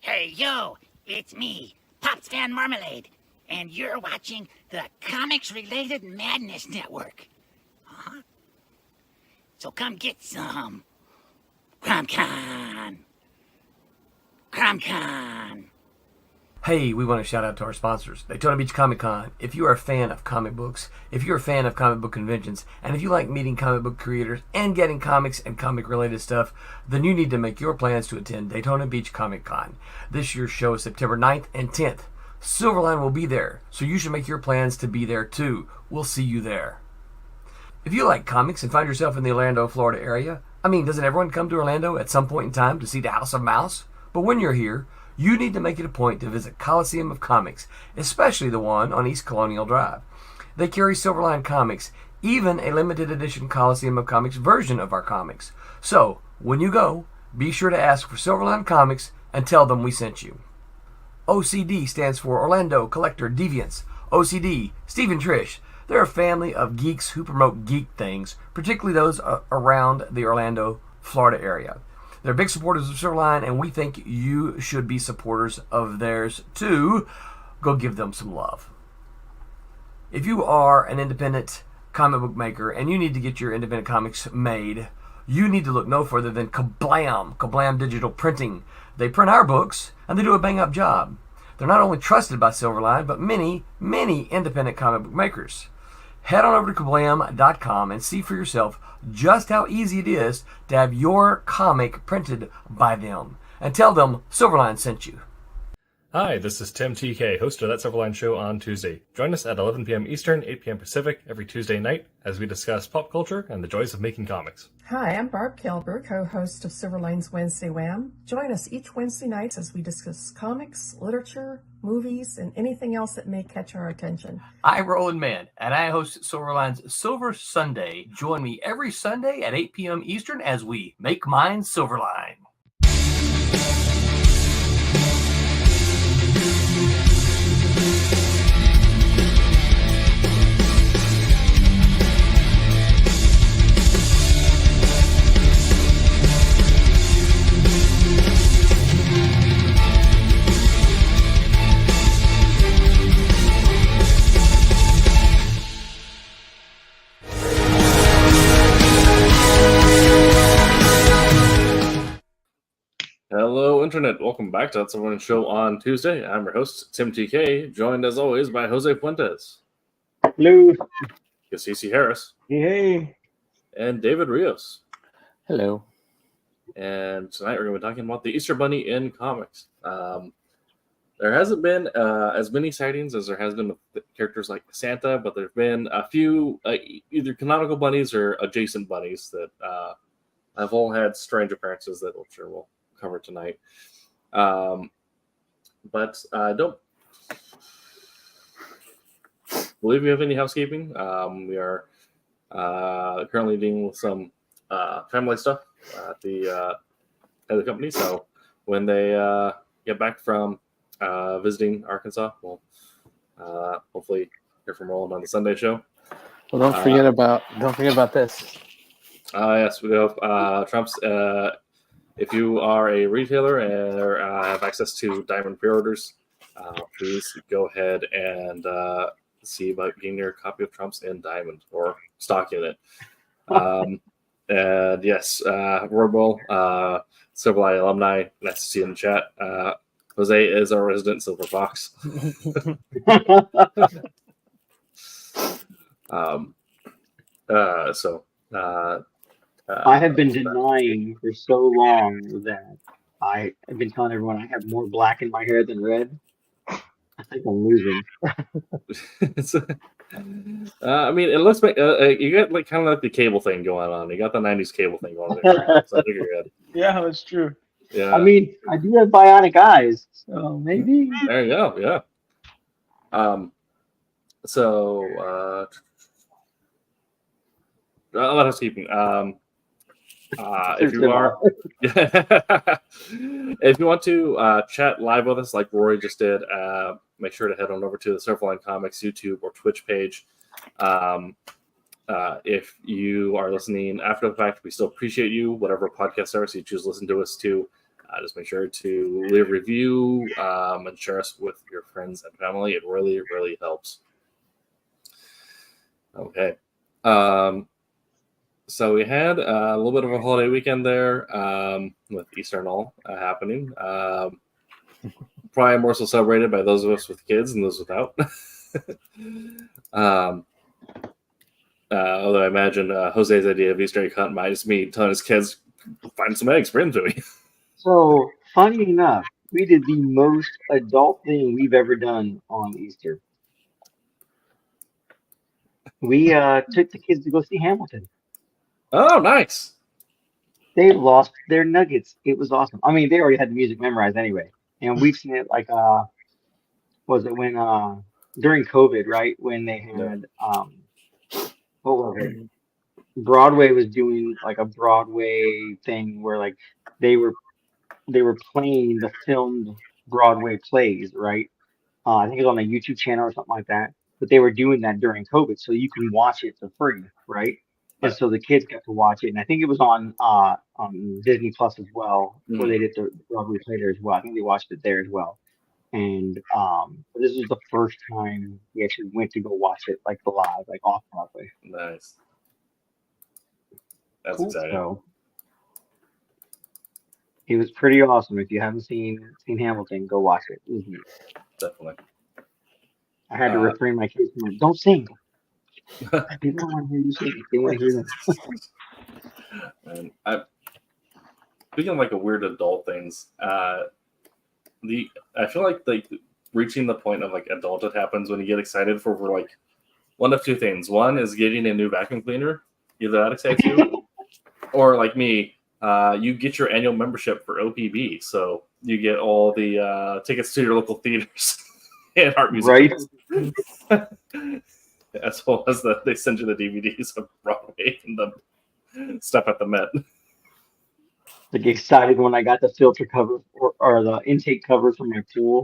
Hey, yo, it's me, Pops Fan Marmalade, and you're watching the Comics-Related Madness Network. Uh-huh. So come get some. CromCon. CromCon. Hey, we want to shout out to our sponsors, Daytona Beach Comic Con. If you are a fan of comic books, if you're a fan of comic book conventions, and if you like meeting comic book creators and getting comics and comic-related stuff, then you need to make your plans to attend Daytona Beach Comic Con. This year's show is September 9th and 10th. Silverline will be there, so you should make your plans to be there too. We'll see you there. If you like comics and find yourself in the Orlando, Florida area, doesn't everyone come to Orlando at some point in time to see the House of Mouse? But when you're here, you need to make it a point to visit Coliseum of Comics, especially the one on East Colonial Drive. They carry Silverline comics, even a limited edition Coliseum of Comics version of our comics. So, when you go, be sure to ask for Silverline Comics and tell them we sent you. OCD stands for Orlando Collector Deviants. OCD, Steve and Trish, they're a family of geeks who promote geek things, particularly those around the Orlando, Florida area. They're big supporters of Silverline, and we think you should be supporters of theirs too. Go give them some love. If you are an independent comic book maker and you need to get your independent comics made, you need to look no further than Kablam Digital Printing. They print our books, and they do a bang-up job. They're not only trusted by Silverline, but many, many independent comic book makers. Head on over to kablam.com and see for yourself just how easy it is to have your comic printed by them. And tell them Silverline sent you. Hi, this is Tim TK, host of That Silverline Show on Tuesday. Join us at 11 p.m. Eastern, 8 p.m. Pacific every Tuesday night as we discuss pop culture and the joys of making comics. Hi, I'm Barb Kelber, co-host of Silverline's Wednesday Wham. Join us each Wednesday night as we discuss comics, literature, movies, and anything else that may catch our attention. I'm Roland Mann, and I host Silverline's Silver Sunday. Join me every Sunday at 8 p.m. Eastern as we make mine Silverline. Hello, Internet. Welcome back to That Silverline Show on Tuesday. I'm your host, Tim TK, joined as always by Jose Fuentes. Hello. Cece Harris. Hey. And David Rios. Hello. And tonight we're going to be talking about the Easter Bunny in comics. There hasn't been as many sightings as there has been with characters like Santa, but there have been a few either canonical bunnies or adjacent bunnies that have all had strange appearances that I'm sure we'll cover tonight. But I don't believe we have any housekeeping. We are currently dealing with some family stuff at the company. So when they get back from visiting Arkansas, we'll hopefully hear from Roland on the Sunday show. Well, don't forget about this. Yes, we have Trump's. If you are a retailer and have access to Diamond pre-orders, please go ahead and see about getting your copy of Trump's in Diamond or stocking it. And yes, Royal Silverline alumni, nice to see you in the chat. Jose is our resident Silver Fox. I have been denying for so long that I have been telling everyone I have more black in my hair than red. I think I'm losing. It looks like you got like kind of like the cable thing going on. You got the 90s cable thing going on. So I think you're good. Yeah, that's true. Yeah. I mean, I do have bionic eyes, so maybe. There you go. Yeah. A lot of housekeeping. If you want to chat live with us like Rory just did, make sure to head on over to the Silverline Comics YouTube or Twitch page. If you are listening after the fact, we still appreciate you, whatever podcast service you choose to listen to us to. Just make sure to leave a review and share us with your friends and family. It really, really helps. Okay. So we had a little bit of a holiday weekend there with Easter and all happening. Probably more so celebrated by those of us with kids and those without. Although I imagine Jose's idea of Easter egg hunt might just mean telling his kids, find some eggs, bring them to me. So, funny enough, we did the most adult thing we've ever done on Easter. We took the kids to go see Hamilton. Oh, nice. They lost their nuggets. It was awesome. I mean, they already had the music memorized anyway. And we've seen it like was it when during COVID, right? When they had what was it? Broadway was doing like a Broadway thing where like they were playing the filmed Broadway plays, right? I think it was on a YouTube channel or something like that. But they were doing that during COVID, so you can watch it for free, right? And Right. so the kids got to watch it, and I think it was on Disney Plus as well, where they did the Broadway play there as well. I think they watched it there as well. And this was the first time we actually went to go watch it like live, like off Broadway. Nice. That's Cool. exciting. So it was pretty awesome. If you haven't seen Hamilton, go watch it. It was neat. Definitely. I had to refrain my kids from like, don't sing. People don't want to hear you sing. They want to hear them. And speaking of like a weird adult things, I feel like reaching the point of like adulthood happens when you get excited for like one of two things. One is getting a new vacuum cleaner. Either that excites you, or like me, you get your annual membership for OPB, so you get all the tickets to your local theaters and art music. Right. As well as they send you the DVDs of Broadway and the stuff at the Met. Like excited when I got the filter cover or the intake cover for my pool.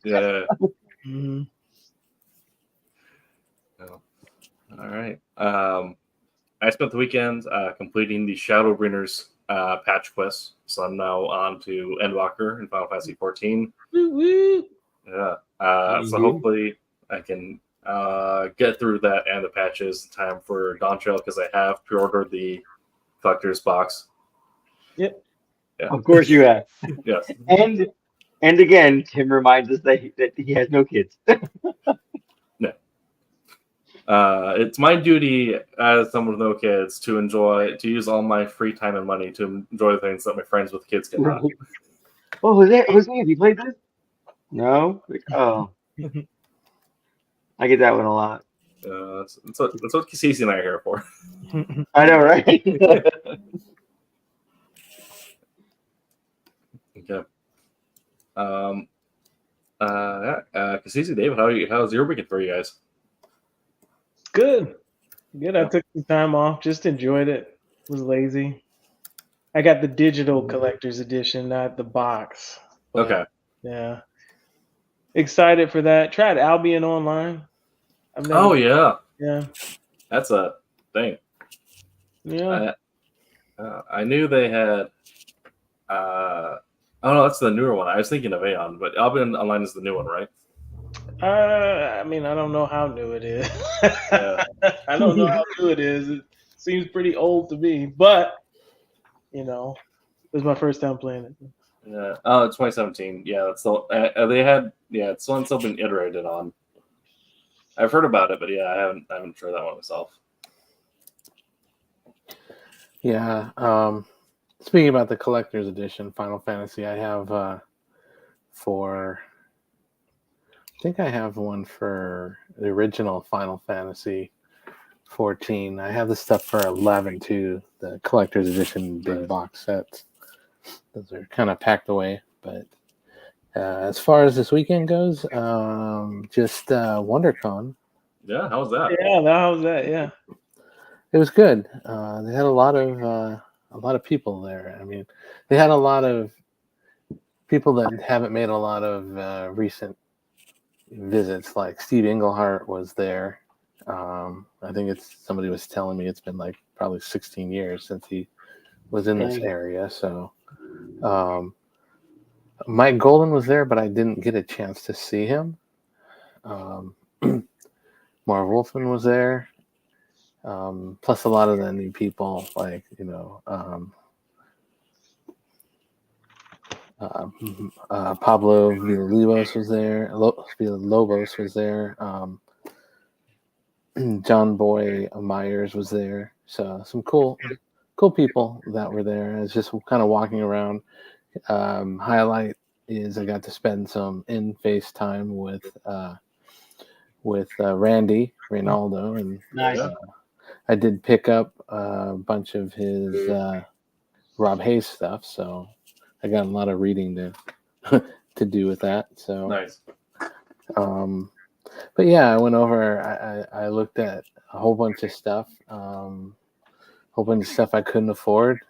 Yeah. Mm-hmm. Oh. All right. I spent the weekend completing the Shadowbringers patch quest, so I'm now on to Endwalker in Final Fantasy 14. Yeah. So hopefully I can get through that and the patches in time for Dawn Trail, because I have pre-ordered the collector's box. Yep. Yeah. Of course you have. Yes. And again, Tim reminds us that he has no kids. No. It's my duty as someone with no kids to use all my free time and money to enjoy the things that my friends with kids cannot. Oh, Jose, have you played this? No? Like, oh. I get that one a lot. That's what Casey and I are here for. I know, right? Okay. Casey, David, how's your weekend for you guys? Good. I took some time off, just enjoyed it. Was lazy. I got the digital collector's edition, not the box. But, Okay. yeah. Excited for that. Tried Albion Online. Oh yeah. Yeah. That's a thing. Yeah. I knew they had. Oh no, that's the newer one. I was thinking of Aeon, but Albion Online is the new one, right? I mean, I don't know how new it is. Yeah. I don't know how new it is. It seems pretty old to me, but it was my first time playing it. Yeah. Oh, it's 2017. Yeah, that's the they had. Yeah, it's one still been iterated on. I've heard about it, but yeah, I haven't tried that one myself. Yeah. Speaking about the collector's edition Final Fantasy, I have I think I have one for the original Final Fantasy 14. I have the stuff for 11 too, the collector's edition big box sets. Those are kind of packed away. But as far as this weekend goes, just WonderCon. Yeah, how was that? Yeah, how was that? Yeah. It was good. They had a lot of people there. I mean, they had a lot of people that haven't made a lot of recent visits. Like Steve Englehart was there. I think somebody was telling me it's been like probably 16 years since he was in this area. So Mike Golden was there, but I didn't get a chance to see him. Marv Wolfman was there. Plus a lot of the new people, like Pablo Villalobos was there. Villalobos was there. John Boy Myers was there. So some cool people that were there. I was just kind of walking around. Highlight is I got to spend some in-face time with Randy Reynaldo, and Nice. I did pick up a bunch of his Rob Hayes stuff, so I got a lot of reading to to do with that. So Nice. But yeah, I went over. I looked at a whole bunch of stuff. Whole bunch of stuff I couldn't afford.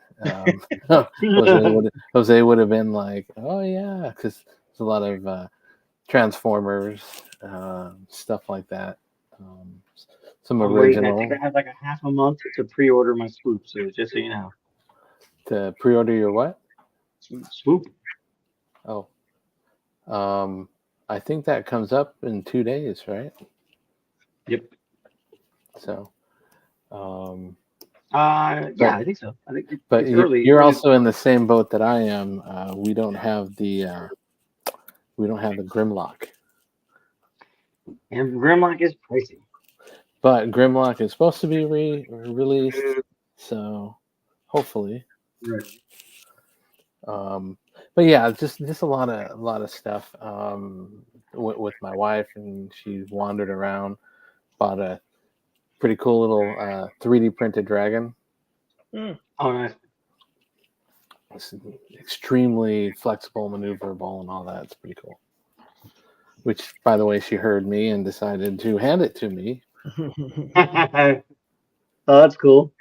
Jose would have been like, "Oh yeah," because there's a lot of Transformers stuff like that. Some I'm waiting. I original think I have like a half a month to pre-order my swoop. So just so you know, to pre-order your what? swoop. Oh, I think that comes up in 2 days, right? Yep. So, yeah, I think so. I think but it's early. you're early. also in the same boat that I am. We don't have the Grimlock, And Grimlock is pricey. but Grimlock is supposed to be released, so hopefully. Right. But yeah, just a lot of stuff with my wife, and she wandered around, bought a pretty cool little 3D printed dragon. Oh, nice. It's extremely flexible, maneuverable, and all that. It's pretty cool. Which, by the way, she heard me and decided to hand it to me. Oh, that's cool.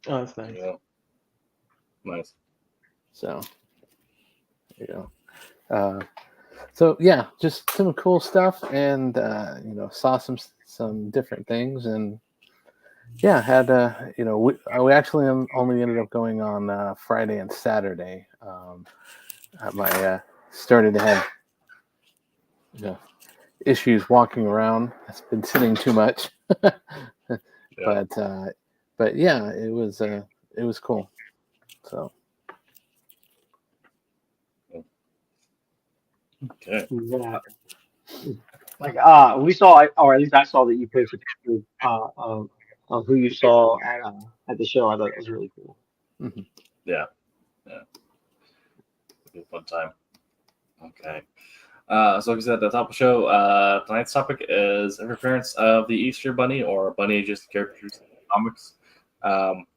Oh, that's nice. Yeah. Nice. So, there you go. So yeah, just some cool stuff, and saw some different things, and yeah, had we actually only ended up going on Friday and Saturday. My started to have issues walking around. It's been sitting too much, but yeah, it was cool. So. Okay. Yeah. Like we saw, or at least I saw that you posted pictures of who you saw at the show. I thought it was really cool. Mm-hmm. Yeah. It'll be a fun time. Okay. So like I said, at the top of the show, tonight's topic is every appearance of the Easter Bunny or Bunny adjacent characters in comics.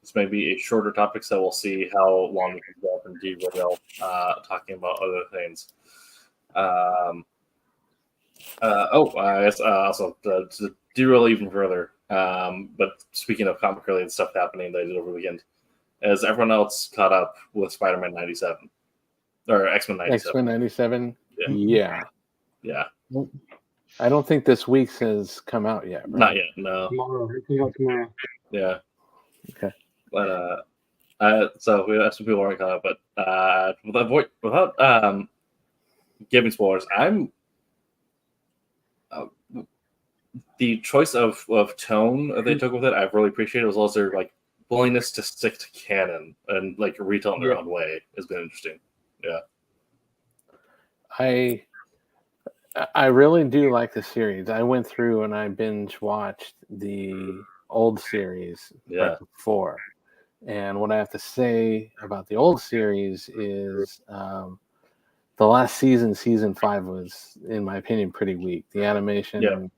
This may be a shorter topic, so we'll see how long we can go up and derail talking about other things. I guess also to derail even further. But speaking of comic related stuff happening that I did over the weekend, as everyone else caught up with Spider-Man 97 or X-Men 97. X-Men 97. Yeah. I don't think this week's has come out yet. Right? Not yet. No. Tomorrow. It comes out tomorrow. Yeah. Okay. But so we have some people already caught up, but without giving spoilers, I'm the choice of tone that they took with it. I've really appreciated, as well as their like willingness to stick to canon and like retell in their own way has been interesting. Yeah. I really do like the series. I went through and I binge watched the old series right before. And what I have to say about the old series is the last season 5 was, in my opinion, pretty weak. The animation,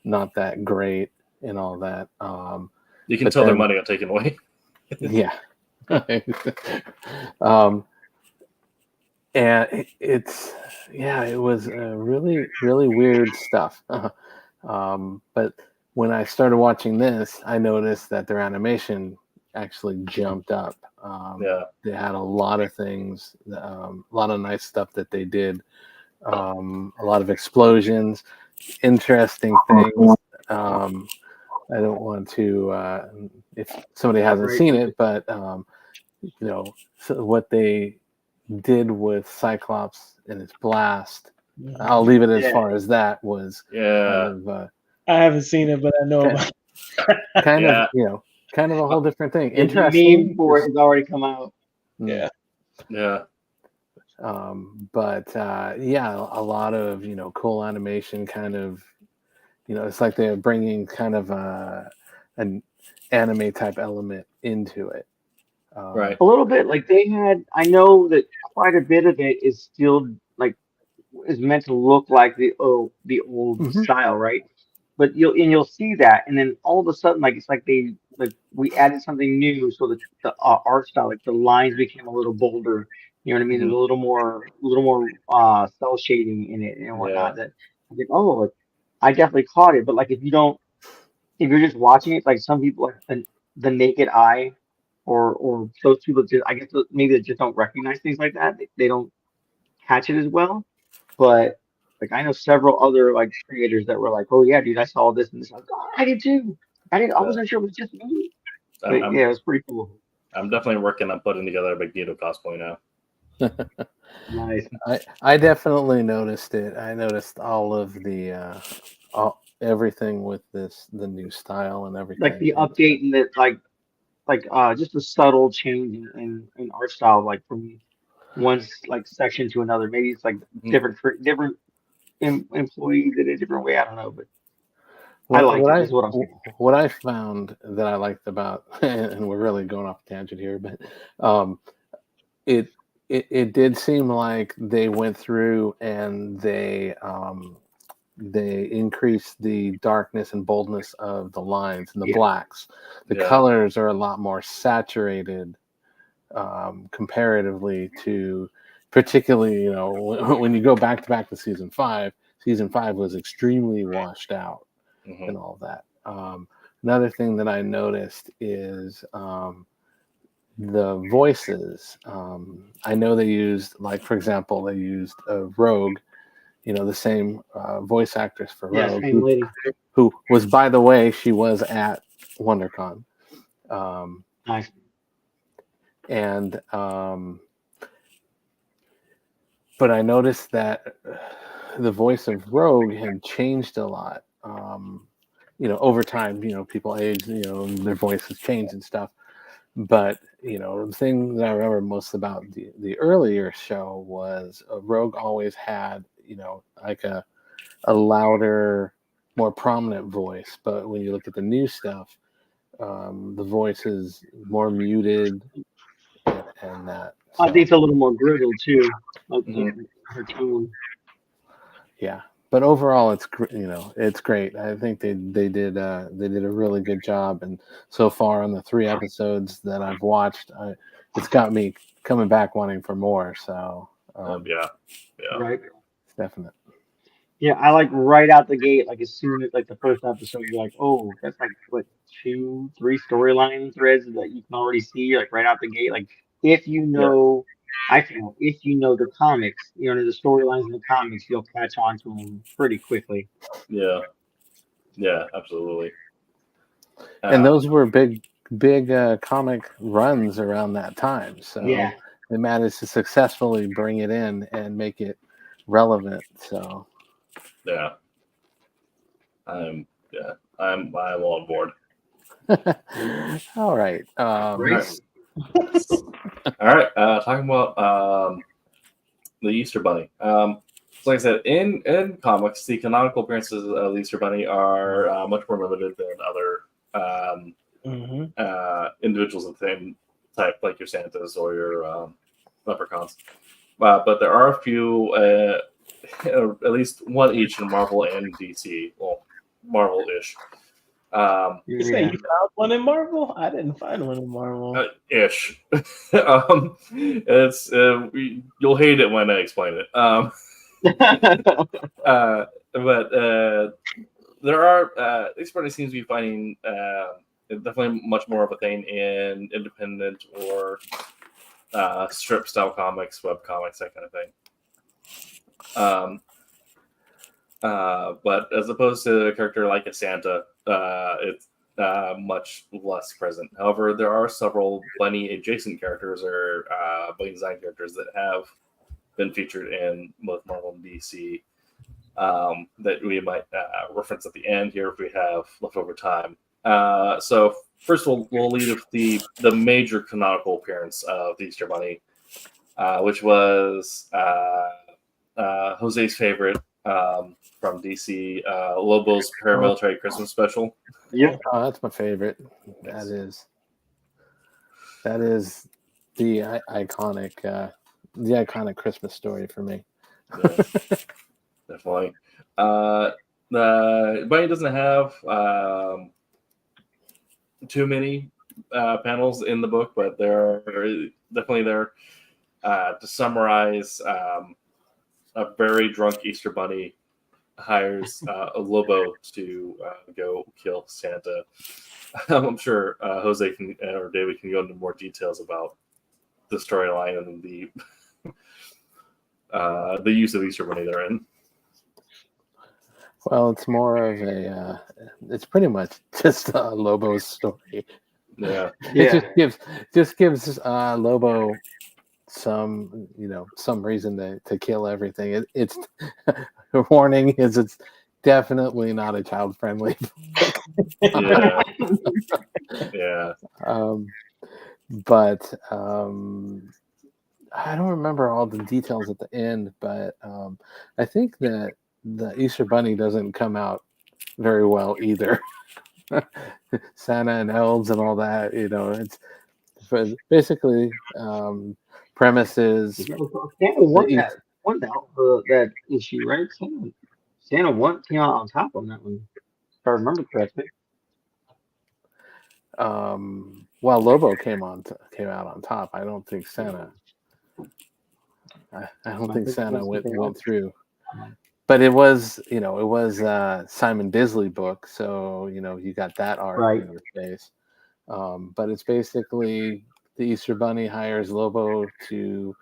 not that great and all that. You can tell their money got taken away. Yeah. And it was really, really weird stuff. But when I started watching this, I noticed that their animation actually jumped up. They had a lot of things, a lot of nice stuff that they did. A lot of explosions, interesting things. I don't want to, if somebody hasn't seen it, but so what they did with Cyclops and his blast. Mhm. I'll leave it as Yeah. far as that was. Yeah. Kind of, I haven't seen it, but I know about kind Yeah. of, kind of a whole different thing. The Interesting. meme for it has already come out. Yeah. Yeah. But yeah, a lot of cool animation. Kind of, it's like they're bringing kind of an anime type element into it. Right. A little bit. Like they had, I know that quite a bit of it is still like is meant to look like the old Mhm. style, right? But you'll see that, and then all of a sudden, like it's like they like we added something new, so the art style, like the lines became a little bolder. You know what I mean? There's Mhm. a little more cell shading in it and Yeah. whatnot. That I think, oh, like, I definitely caught it. But like if you're just watching it, like some people, like the naked eye, or those people just, I guess maybe they just don't recognize things like that. They don't catch it as well. But like I know several other like creators that were like, "Oh yeah, dude, I saw this and this." I was like, "Oh, I did too. I didn't. I Yeah. wasn't sure it was just me." I'm, But I'm yeah, it was pretty cool. I'm definitely working on putting together a Magneto cosplay now. Nice. I definitely noticed it. I noticed all of the everything with the new style and Like everything. the update and the just a subtle change in art style, like from one like section to another. Maybe it's like Mhm. different employees in a different way. I don't know, but I What liked what it. I Is what I'm saying. what I found that I liked about, and we're really going off tangent here, but um, it it did seem like they went through and they increased the darkness and boldness of the lines and the Yeah. blacks. The Yeah. colors are a lot more saturated comparatively to, particularly when you go back to back to season 5. Season 5 was extremely washed out Mhm. and all that. Another thing that I noticed is the voices. I know they used, like, for example, they used Rogue, the same voice actress for Yeah. Rogue, Same lady. who was, by the way, she was at WonderCon. Nice. And but I noticed that the voice of Rogue had changed a lot. Over time, people age, their voices change and stuff. But the thing that I remember most about the earlier show was Rogue always had like a louder, more prominent voice. But when you look at the new stuff, the voice is more muted and that. I So think it's a little more grizzled too, like Mhm. her tone. yeah, but overall, it's great. I think they did a really good job, and so far on the 3 episodes that I've watched, it's got me coming back wanting for more. So Yeah. Yeah. Right. it's definite. Yeah, I like right out the gate, like as soon as like the first episode, you're like, oh, that's like what 2, 3 storyline threads that you can already see like right out the gate. Like if you Yeah. know, I feel if you know the comics, the storylines in the comics, you'll catch on to them pretty quickly. Yeah. Yeah. Absolutely. And those were big comic runs around that time, so Yeah, they managed to successfully bring it in and make it relevant. So Yeah. I'm on board. all right. right. All right. Talking about the Easter Bunny. So like I said, in comics, the canonical appearances of the Easter Bunny are much more limited than other individuals of the same type, like your Santas or your leprechauns. But there are a few, at least one each in Marvel and DC. Well, Marvel-ish. You say Yeah. you found one in Marvel? I didn't find one in Marvel. Ish. It's you'll hate it when I explain it. But there are Easter Bunny seems to be finding definitely much more of a thing in independent or strip style comics, web comics, that kind of thing. But as opposed to a character like a Santa, it's much less present. However, there are several bunny adjacent characters or bunny design characters that have been featured in both Marvel and DC that we might reference at the end here if we have leftover time. So first we'll lead with the major canonical appearance of the Easter Bunny, which was Jose's favorite from DC, Lobo's paramilitary Christmas special. Yep. Oh, that's my favorite. That is the iconic Christmas story for me. Yeah, definitely. The Bunny doesn't have too many panels in the book, but they're definitely there to summarize. A very drunk Easter Bunny hires a Lobo to go kill Santa. I'm sure Jose can or David can go into more details about the storyline and the use of Easter Bunny they're in. Well, it's more of it's pretty much just Lobo's story. Yeah, It just gives Lobo some reason to kill everything. It's a warning is it's definitely not a child friendly book. yeah, yeah. But I don't remember all the details at the end, but I think that the Easter Bunny doesn't come out very well either. Santa and elves and all that, it's basically premises. Santa won that issue, right? Santa came out on top on that one, if I remember correctly. Well, Lobo came out on top. I don't think Santa. I don't think Santa went through. But it was Simon Bisley book, so you got that art in your face. But it's basically the Easter Bunny hires Lobo to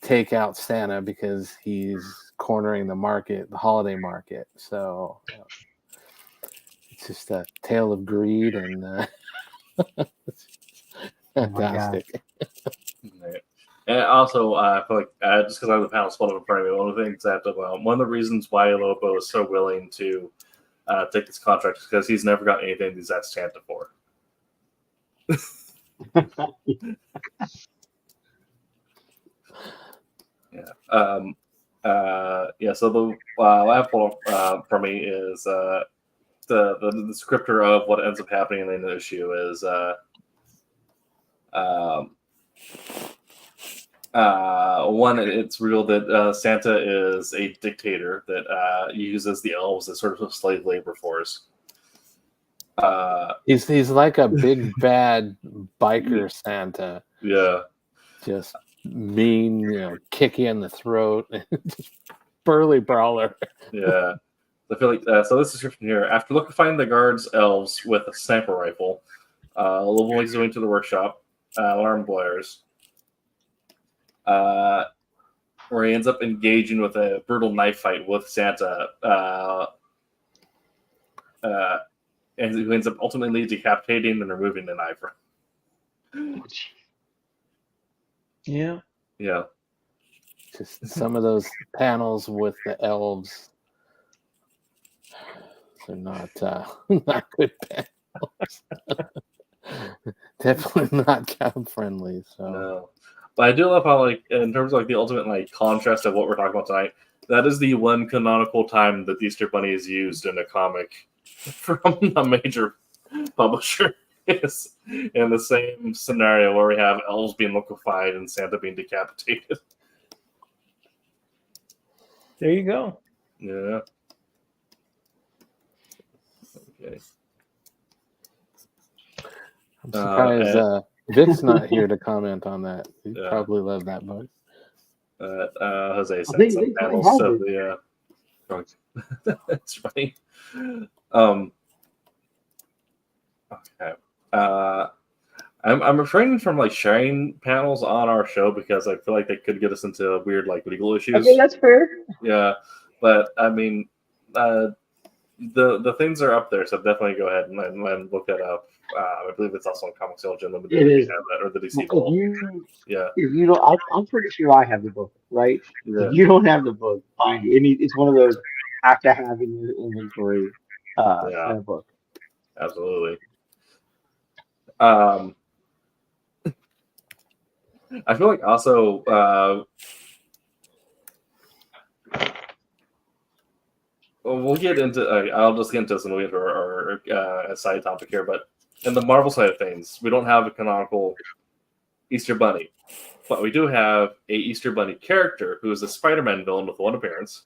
take out Santa because he's cornering the holiday market. So it's just a tale of greed and fantastic. And also, I feel like just because I have the panel split up in front of me, one of the things one of the reasons why Lobo is so willing to take this contract is because he's never got anything he's asked Santa for. Yeah. So the last pull for me is the descriptor of what ends up happening in the issue is one, it's real that Santa is a dictator that uses the elves as sort of a slave labor force. He's like a big bad biker Santa. Yeah, just mean, kick you in the throat, just burly brawler. Yeah, I feel like so. This description here: after liquefying the guards' elves with a sniper rifle, Lobo is going to the workshop. Alarm blares. Where he ends up engaging with a brutal knife fight with Santa, and who ends up ultimately decapitating and removing the knife. Yeah. Yeah. Just some of those panels with the elves are not good panels. Definitely not child friendly. So. No. But I do love how, like, in terms of like the ultimate like contrast of what we're talking about tonight, that is the one canonical time that the Easter Bunny is used in a comic from a major publisher. Is in the same scenario where we have elves being liquefied and Santa being decapitated. There you go. Yeah. Okay. I'm surprised Vic's not here to comment on that. He'd probably love that book. Jose sent some panels of the That's funny. Okay. I'm refraining from like sharing panels on our show because I feel like they could get us into weird like legal issues. Okay, that's fair. Yeah, but I mean, the things are up there, so definitely go ahead and look that up. I believe it's also on Comics Unlimited. It If you is. have that, or the DC If Vault. you Yeah, if you don't, I'm pretty sure I have the book, right? yeah, If you don't have the book, find it. It's one of those have to have in your inventory yeah, kind of book. absolutely. Um, I feel like also we'll get into. I'll just get into this and we'll get to our side topic here. But in the Marvel side of things, we don't have a canonical Easter Bunny, but we do have a Easter Bunny character who is a Spider-Man villain with one appearance.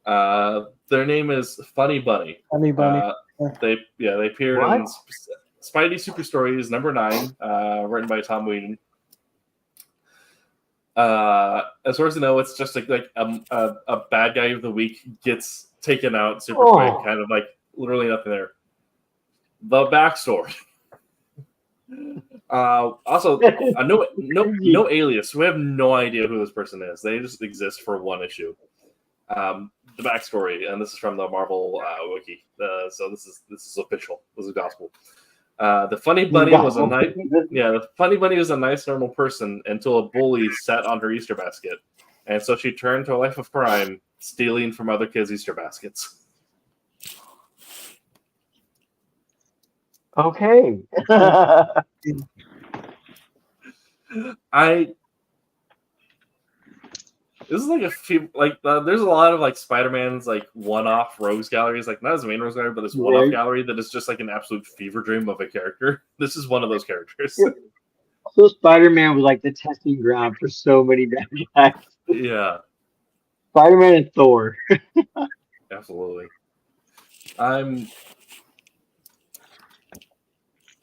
Their name is Funny Bunny. Funny Bunny. They appeared What? in Spidey Super Stories #9, written by Tom Whedon. As far as I know, it's just like a bad guy of the week gets taken out super quick, kind of like literally nothing there. The backstory. Also, no alias. We have no idea who this person is. They just exist for one issue. The backstory, and this is from the Marvel wiki. So this is official. This is gospel. The Funny Bunny was a nice, the Funny Bunny was a nice, normal person until a bully sat on her Easter basket, and so she turned to a life of crime, stealing from other kids' Easter baskets. Okay. This is like a few there's a lot of like Spider-Man's like one-off rogues galleries, like not his main rogues gallery, but this one-off gallery that is just like an absolute fever dream of a character. This is one of those characters. So Spider-Man was like the testing ground for so many bad guys. Yeah. Spider-Man and Thor. Absolutely. I'm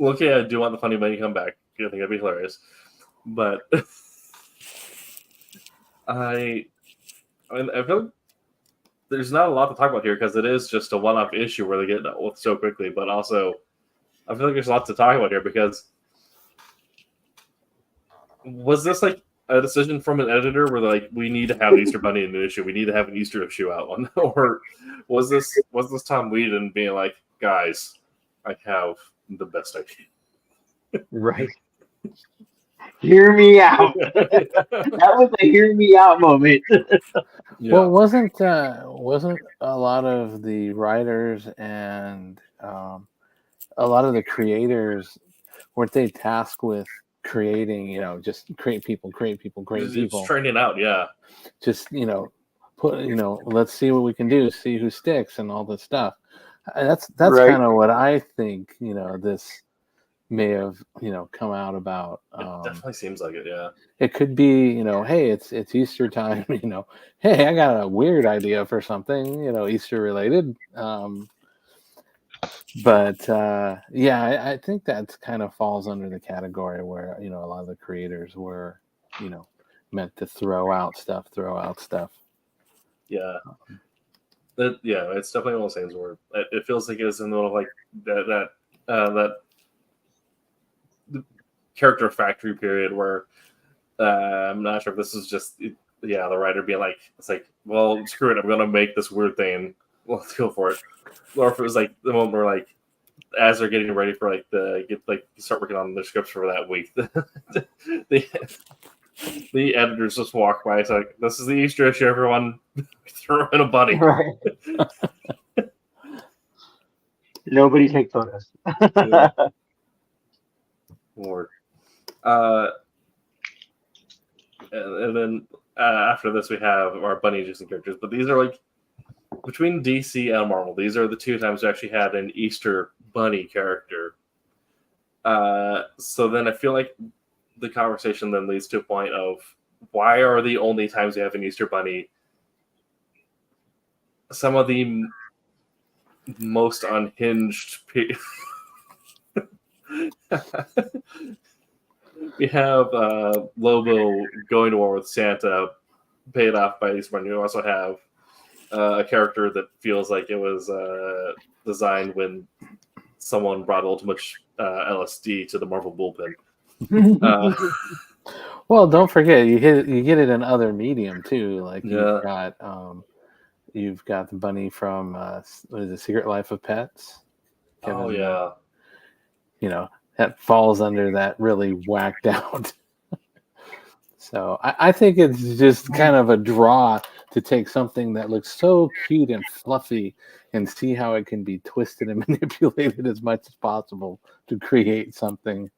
okay. I do want the Funny Bunny to come back. I think that'd be hilarious, but I feel like there's not a lot to talk about here because it is just a one-off issue where they get dealt with so quickly. But also, I feel like there's a lot to talk about here because was this like a decision from an editor where like we need to have an Easter Bunny in the issue, we need to have an Easter issue out one, or was this Tom Whedon being like, guys, I have the best idea? Right. Hear me out. That was a hear me out moment. Yeah. Well, wasn't a lot of the writers and a lot of the creators, weren't they tasked with creating, just create people, It's training out, yeah. just let's see what we can do, see who sticks, and all this stuff. That's Right. kind of what I think. This may have come out about. It definitely seems like it, yeah. It could be, hey, it's Easter time. Hey, I got a weird idea for something, Easter related. But I think that kind of falls under the category where a lot of the creators were meant to throw out stuff. Yeah. It's definitely one of those things where it feels like it's in the middle of like that character factory period where I'm not sure if this is just the writer being like, it's like, well, screw it, I'm gonna make this weird thing, let's go for it. Or if it was like the moment where like as they're getting ready for start working on the scripts for that week, the editors just walk by. It's like, this is the Easter issue, everyone. Throw in a bunny. Right. Nobody take photos. Yeah. Lord. And then after this, we have our bunny adjacent characters. But these are like between DC and Marvel. These are the two times we actually had an Easter bunny character. So then I feel like the conversation then leads to a point of why are the only times we have an Easter bunny some of the most unhinged we have Lobo going to war with Santa, paid off by Easter Bunny. We also have a character that feels like it was designed when someone brought a little too much LSD to the Marvel bullpen. Well, don't forget you get it in other medium too. Like you've got You've got the bunny from what is it, Secret Life of Pets. Oh yeah. That falls under that really whacked out. So I think it's just kind of a draw to take something that looks so cute and fluffy and see how it can be twisted and manipulated as much as possible to create something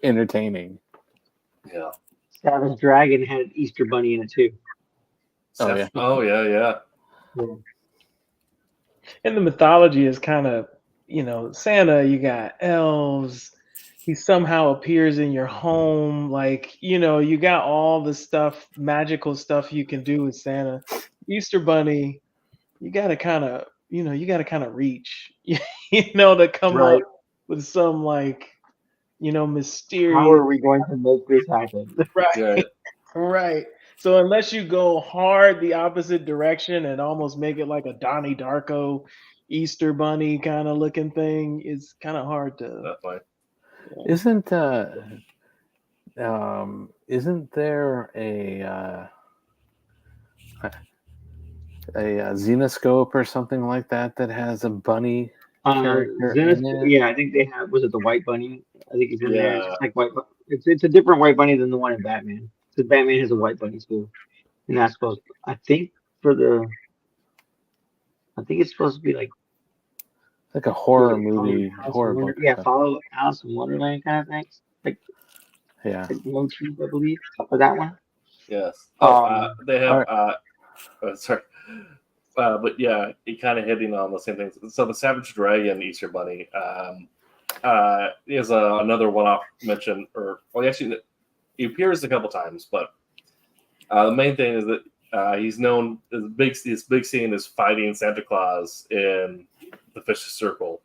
entertaining. Yeah. Savage Dragon had an Easter Bunny in it too. Oh, yeah. Oh yeah. And the mythology is kind of, Santa, you got elves. He somehow appears in your home. Like, you got all the stuff, magical stuff you can do with Santa. Easter Bunny, you got to kind of, reach, to come Right. up with some mysterious. How are we going to make this happen? Right. Right. So unless you go hard the opposite direction and almost make it like a Donnie Darko Easter Bunny kind of looking thing, it's kind of hard to. Definitely. Isn't there a Xenoscope or something like that has a bunny character in it? Yeah, I think they have. Was it the White Bunny? I think it's in there. It's Yeah. just like white. It's a different White Bunny than the one in Batman. Because Batman has a White Bunny too, and that's supposed. I think it's supposed to be like Like a horror Alice movie, in horror book. Yeah, follow Alice in Wonderland kind of thing. Yeah. Like motif, I believe, for that one. Yes. They have. Sorry. But yeah, it kind of hitting on the same things. So the Savage Dragon Easter Bunny is another one-off mention, actually, he appears a couple times, but the main thing is that he's known his big scene is fighting Santa Claus in the Vicious Circle,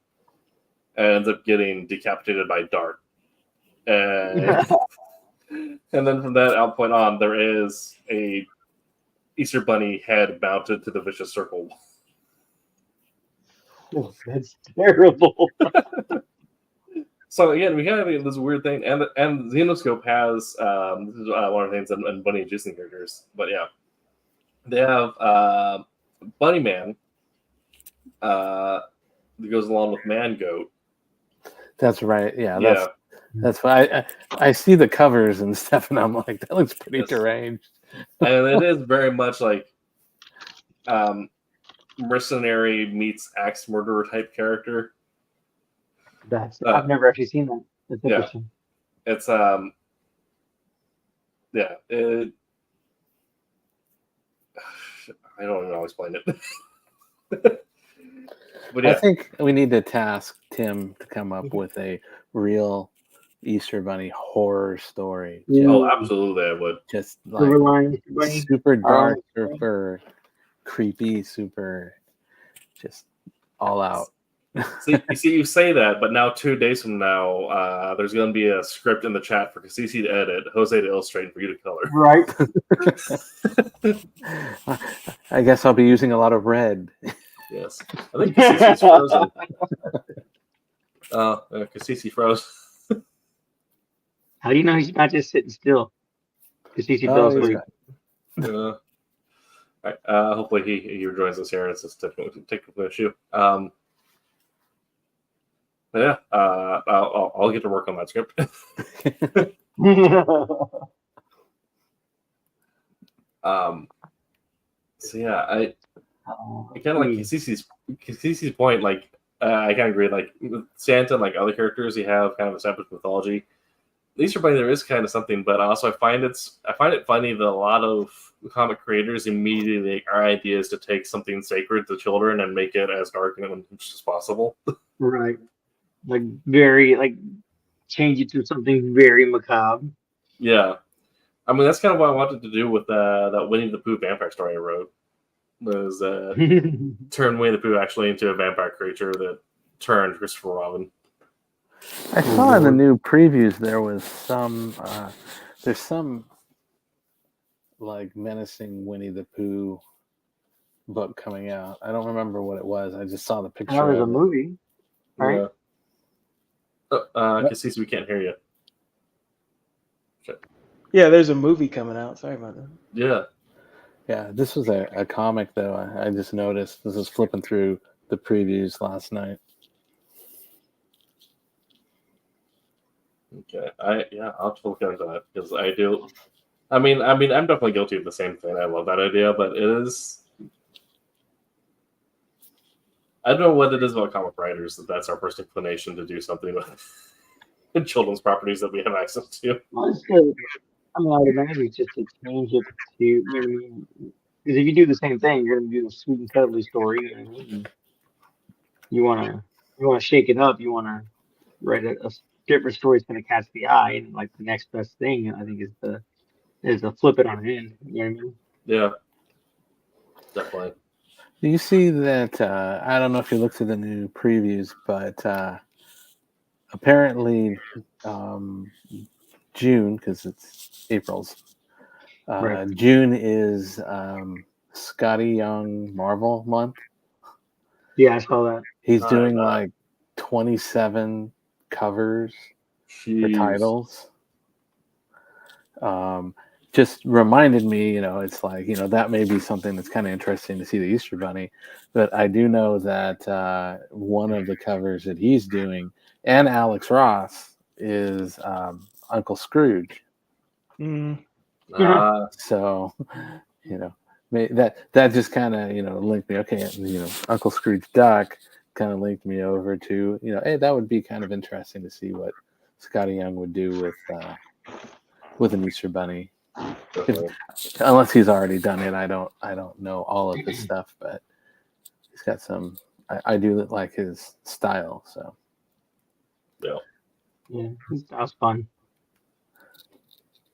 and ends up getting decapitated by Dart, and and then from that point on, there is a Easter Bunny head mounted to the Vicious Circle. Oh, that's terrible. So again, we have this weird thing, and Xenoscope has this is one of the things in Bunny and Disney characters, but yeah, they have Bunny Man that goes along with Man Goat. That's right. Yeah. That's why I see the covers and stuff, and I'm like, that looks pretty deranged. And it is very much like mercenary meets axe murderer type character. I've never actually seen that. That's interesting. It's I don't even know how to explain it. But yeah. I think we need to task Tim to come up with a real Easter Bunny horror story. Oh, absolutely, I would. Just like Silverline, super dark, super creepy, super just all out. You say that, but now 2 days from now, there's going to be a script in the chat for Cassisi to edit, Jose to illustrate, and for you to color. Right. I guess I'll be using a lot of red. Yes. I think Cassisi's frozen. Cassisi froze. How do you know he's not just sitting still? Cassisi fell asleep. All right. Hopefully he rejoins us here. It's a technical issue. But yeah, I'll get to work on that script. So yeah, I kind of like Cassisi's point. Like, I kind of agree. Like with Santa and like other characters, you have kind of established mythology. Easter Bunny, there is kind of something, but also I find it funny that a lot of comic creators immediately make our ideas to take something sacred to children and make it as dark and as possible. Right. Like change it to something very macabre. Yeah. I mean, that's kind of what I wanted to do with that Winnie the Pooh vampire story I wrote. Was turn Winnie the Pooh actually into a vampire creature that turned Christopher Robin. I saw in the new previews there was there's some like menacing Winnie the Pooh book coming out. I don't remember what it was. I just saw the picture. That was a movie, right? Cassisi, we can't hear you. Yeah, there's a movie coming out. Sorry about that. Yeah. Yeah, this was a comic though. I just noticed. This was flipping through the previews last night. Okay, I'll have to look into that because I do. I mean, I'm definitely guilty of the same thing. I love that idea, but it is. I don't know what it is about comic writers that's our first inclination to do something with children's properties that we have access to. Well, it's good. I mean, I would imagine it's just to change it to, you know what I mean? Because if you do the same thing, you're going to do the sweet and cuddly story. You know what I mean? You want to shake it up. You want to write a different story that's going to catch the eye, and like the next best thing, I think, is to flip it on an end. You know what I mean? Yeah, definitely. Do you see that? I don't know if you looked at the new previews, but apparently June, because it's April's. Right. June is Scotty Young Marvel month. Yeah, I saw that. He's doing like 27 covers for titles. Just reminded me, it's like, that may be something that's kind of interesting to see the Easter Bunny. But I do know that one of the covers that he's doing, and Alex Ross, is Uncle Scrooge. So, that just kind of, linked me. Okay, Uncle Scrooge Duck kind of linked me over to, hey, that would be kind of interesting to see what Scotty Young would do with an Easter Bunny. Unless he's already done it, I don't know all of his stuff, but he's got some. I do like his style, so yeah, that was fun.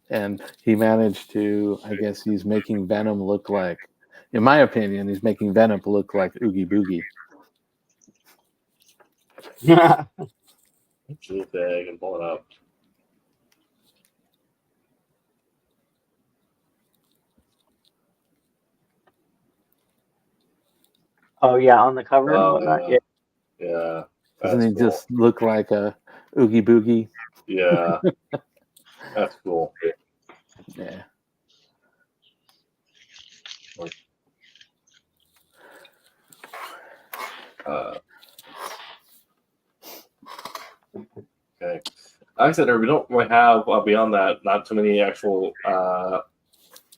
And he managed to, I guess, he's making Venom look like, in my opinion, he's making Venom look like Oogie Boogie. Yeah. Gee, bag and pull it up. Oh yeah, on the cover and Oh whatnot. yeah, yeah. Doesn't he just look like a Oogie Boogie? Yeah, that's cool. Yeah. Okay. Like I said, we don't really have beyond that not too many actual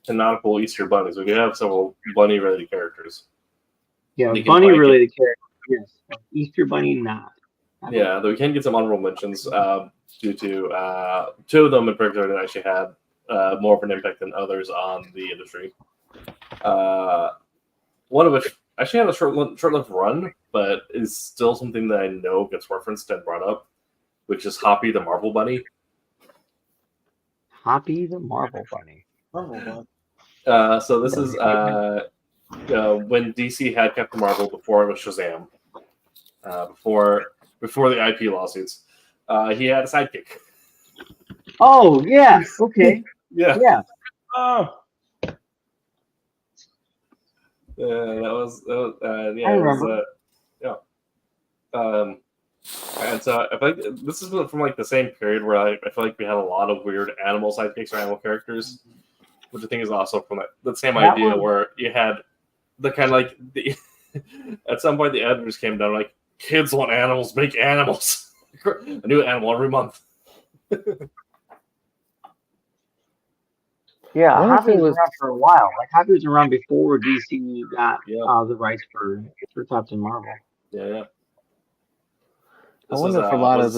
canonical Easter bunnies. We do have several bunny-related characters. Yeah, bunny-related characters. Yes, Easter Bunny not. Yeah, though we can get some honorable mentions due to two of them in particular that actually had more of an impact than others on the industry. One of which actually had a short-lived run, but is still something that I know gets referenced and brought up, which is Hoppy the Marvel Bunny. Hoppy the Marvel Bunny. So this is when DC had Captain Marvel before it was Shazam, before the IP lawsuits. He had a sidekick. Oh yeah, okay. Yeah. Oh. That was yeah. I remember. And so I feel like this is from like the same period where I feel like we had a lot of weird animal sidekicks or animal characters, which I think is also from that same idea where you had the kind of like the at some point the editors came down like, kids want animals, make animals. A new animal every month. Yeah, Hoppy was around for a while. Like Hoppy was around before DC got the rights for Captain Marvel. Yeah. I wonder if a lot of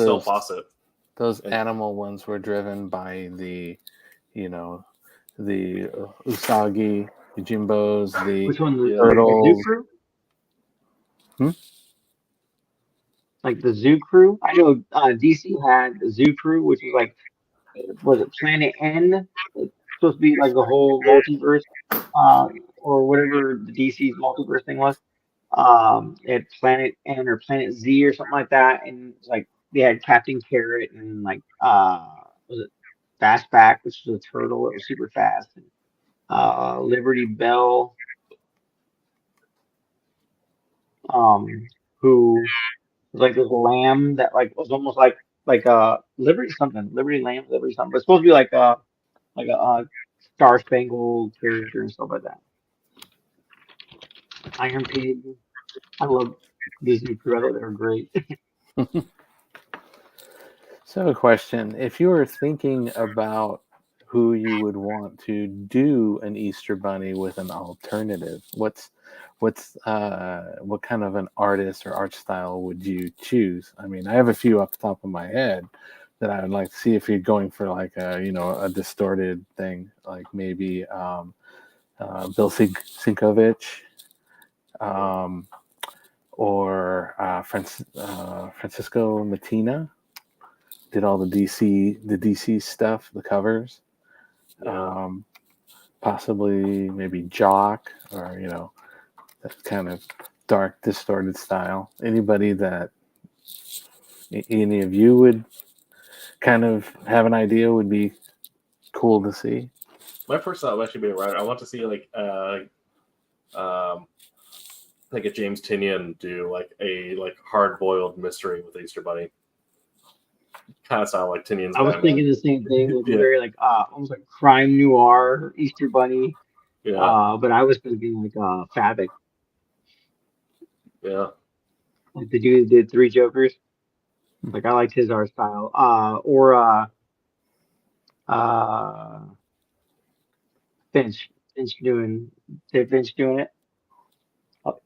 those animal ones were driven by the, the Usagi, the Jimbos, the Turtles. The Zoo Crew? Like the Zoo Crew? I know DC had the Zoo Crew, which was it Planet N? It's supposed to be like the whole multiverse, or whatever the DC's multiverse thing was. At Planet N or Planet Z or something like that, and like they had Captain Carrot and like was it Fastback, which was a turtle that was super fast, and Liberty Bell, who was like this lamb that like was almost like Liberty something, Liberty Lamb, Liberty something, but it's supposed to be like a Star Spangled character and stuff like that. Iron Pig. I love Disney Crew. I thought they were great. So, a question: if you were thinking about who you would want to do an Easter Bunny with an alternative, what kind of an artist or art style would you choose? I mean, I have a few off the top of my head that I would like to see if you're going for like a distorted thing, like maybe Bill Sinkovich, or Francisco Matina. Did all the DC stuff, the covers. Yeah. Possibly maybe Jock, or that kind of dark, distorted style. Anybody that any of you would kind of have an idea would be cool to see. My first thought would actually be a writer. I want to see like a James Tinian do like a hard boiled mystery with the Easter Bunny. Kind of sound like Tinian's I was Batman. thinking the same thing. It was Yeah. very like almost like crime noir Easter Bunny. Yeah. But I was thinking like Fabric, Yeah. like the dude who did Three Jokers. Like I liked his art style. Or Finch. Finch doing it.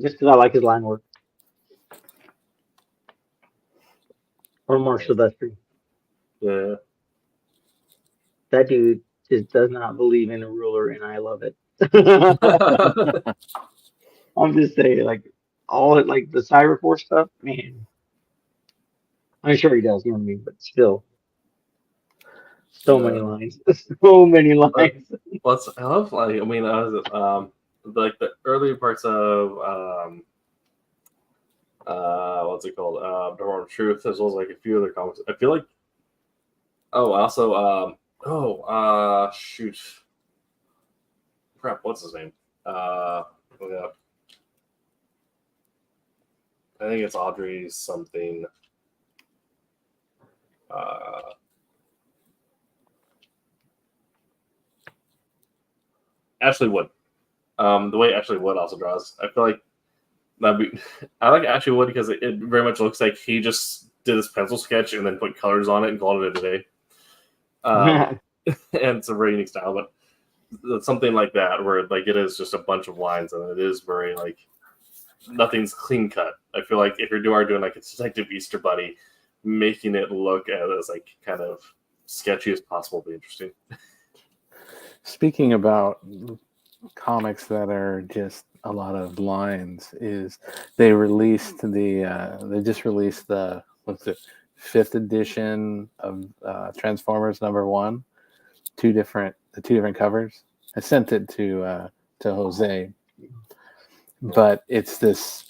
Just because I like his line work. Or Mark Silvestri. Yeah. That dude just does not believe in a ruler, and I love it. I'm just saying, like all like the Cyberforce stuff, man. I'm sure he does, you know what I mean, but still, so many lines, so many lines. I love like I mean like the early parts of what's it called? Department of Truth, as well as like a few other comics. I feel like shoot. Crap, what's his name? Yeah. I think it's Audrey something. Ashley Wood. The way Ashley Wood also draws, I feel like I like Ashley Wood because it very much looks like he just did his pencil sketch and then put colors on it and called it a day. And it's a very unique style, but it's something like that where like it is just a bunch of lines and it is very like nothing's clean cut. I feel like if you're doing like a Detective Easter Bunny, making it look as like kind of sketchy as possible would be interesting. Speaking about comics that are just a lot of lines, is they just released the fifth edition of Transformers #1, two different covers. I sent it to Jose, but it's this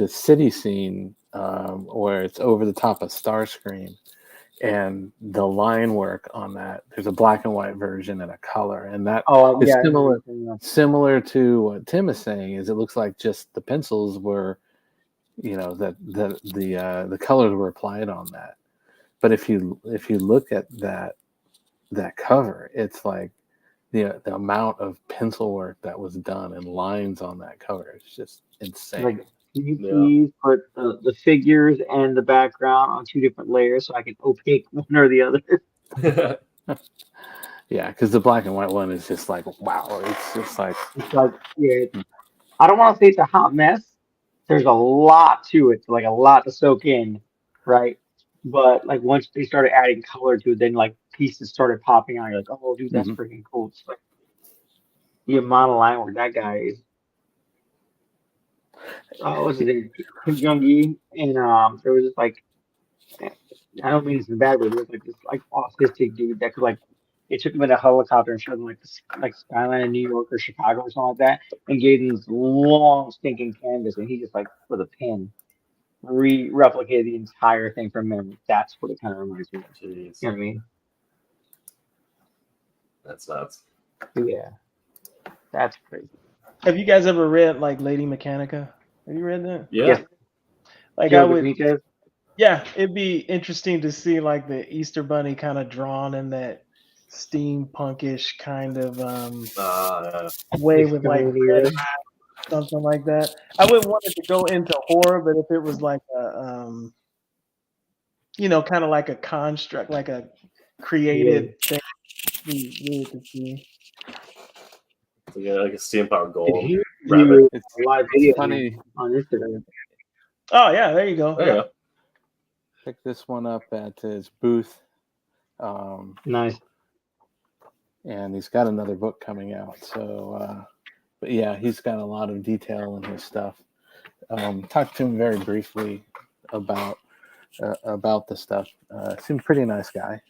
city scene where it's over the top of Starscream, and the line work on that. There's a black and white version and a color, and that is similar to what Tim is saying. Is it looks like just the pencils were, that the colors were applied on that. But if you look at that cover, it's like the amount of pencil work that was done and lines on that cover is just insane. Like, can you please put the figures and the background on two different layers so I can opaque one or the other? Yeah, because the black and white one is just like, wow. It's just like, I don't want to say it's a hot mess. There's a lot to it, like a lot to soak in, right? But like once they started adding color to it, then like pieces started popping out. You're like, oh, dude, that's freaking cool. It's like the amount of line work that guy is. What's his name? Kim Jong-gi, and there was just like, I don't mean this in a bad way, but it was like this like autistic dude that could like, it took him in a helicopter and showed him like this like skyline of New York or Chicago or something like that, and gave him this long stinking canvas, and he just like with a pen replicated the entire thing from memory. That's what it kind of reminds me of. Jeez. You know what I mean? That's nuts. Yeah, that's crazy. Have you guys ever read like Lady Mechanica? Have you read that? Yeah. Like Joe I would. Benitez? Yeah, it'd be interesting to see like the Easter Bunny kind of drawn in that steampunkish kind of way with like red something like that. I wouldn't want it to go into horror, but if it was like a kind of like a construct, like a created thing, be weird to see. Like a steampunk Did golem he rabbit. do It's, a live it's video funny. on Instagram? Oh yeah, there you go. There you go. Pick this one up at his booth. Nice. And he's got another book coming out. So, but yeah, he's got a lot of detail in his stuff. Talked to him very briefly about the stuff. Seemed pretty nice guy.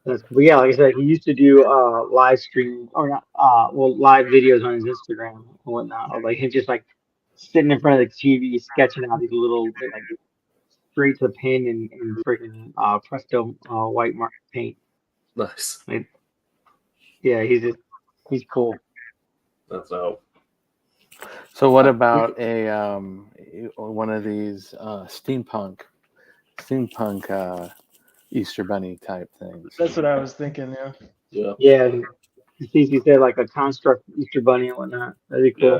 So. But yeah, like I said, he used to do live stream or not live videos on his Instagram and whatnot. Or like him just like sitting in front of the TV sketching out these little like straight to pen and freaking Presto white mark paint. Nice. Like, yeah, he's cool. That's dope. So what about a one of these steampunk Easter Bunny type things? That's what I was thinking. Yeah. Yeah. Yeah, he said like a construct Easter bunny and whatnot. That'd be cool. Yeah.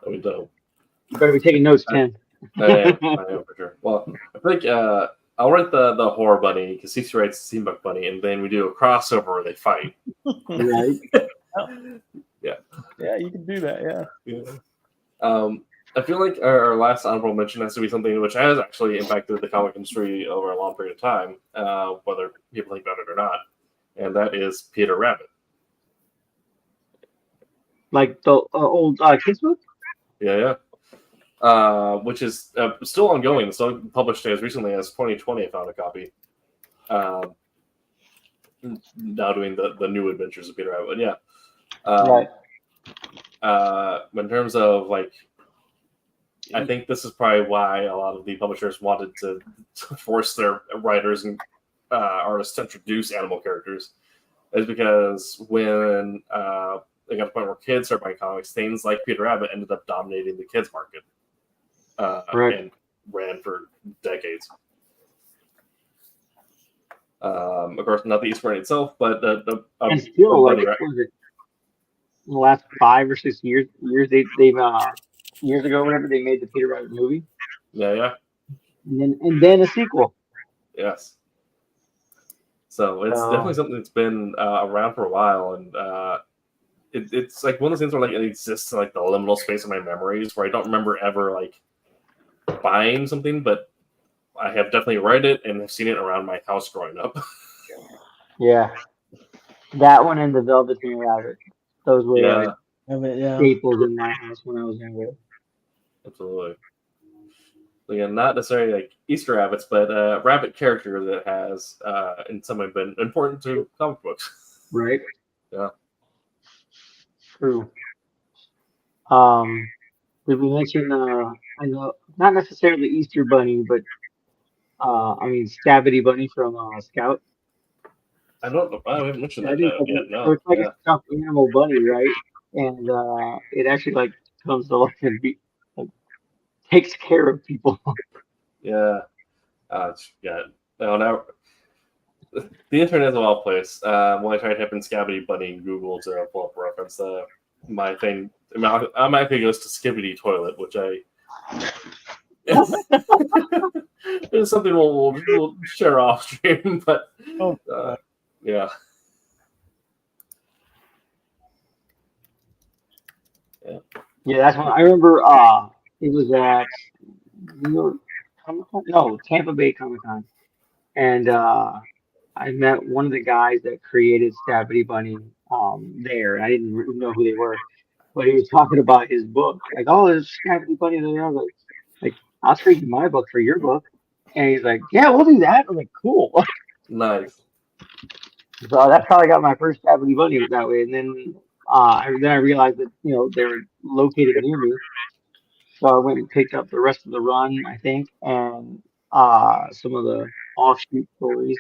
That'd be dope. You better be taking notes, Ken. I am for sure. Well, I think I'll write the horror bunny because CC writes steampunk bunny, and then we do a crossover where they fight. Right. Yeah, you can do that. Yeah. Yeah. I feel like our last honorable mention has to be something which has actually impacted the comic industry over a long period of time, whether people think about it or not, and that is Peter Rabbit. Like the old kids book? Yeah. Which is still ongoing. It's still published as recently as 2020. I found a copy. Now doing the new adventures of Peter Rabbit. But yeah. Right. In terms of like, I think this is probably why a lot of the publishers wanted to force their writers and artists to introduce animal characters, is because when they got to the point where kids started buying comics, things like Peter Rabbit ended up dominating the kids market, and ran for decades. Of course, not the Easter Bunny itself, but and still, like, what was it? In the last 5 or 6 years they've years ago, whatever, they made the Peter Rabbit movie. Yeah. And then a sequel. Yes. So it's definitely something that's been around for a while, and it's like one of those things where like it exists in like the liminal space of my memories, where I don't remember ever like buying something, but I have definitely read it and have seen it around my house growing up. Yeah, that one and the Velveteen Rabbit. Those were staples in my house when I was younger. Absolutely. Again, not necessarily like Easter rabbits, but rabbit character that has in some way been important to comic books. Right. Yeah. True. Did we mention I know not necessarily Easter Bunny, but I mean Scabbity Bunny from Scout? I haven't mentioned that yet. No. So it's like a stuffed animal bunny, right? And it actually like comes to life and takes care of people. Yeah. Yeah. No, now the internet is a wild place. When I try to type in Scabbity Bunny in Google to pull up a reference, my thing automatically goes to Skibbity Toilet, which it's something we'll share off stream, but yeah. Yeah, that's when I remember. It was at New York Comic-Con? No, Tampa Bay Comic-Con, and I met one of the guys that created Scabbity Bunny there, and I didn't really know who they were, but he was talking about his book, like, oh, there's Scabbity Bunny there. I was like, I'll trade you my book for your book, and he's like, yeah, we'll do that. I was like, cool. Nice. So that's how I got my first Scabbity Bunny that way, and then I realized that they were located near me. So I went and picked up the rest of the run, I think, and some of the offshoot stories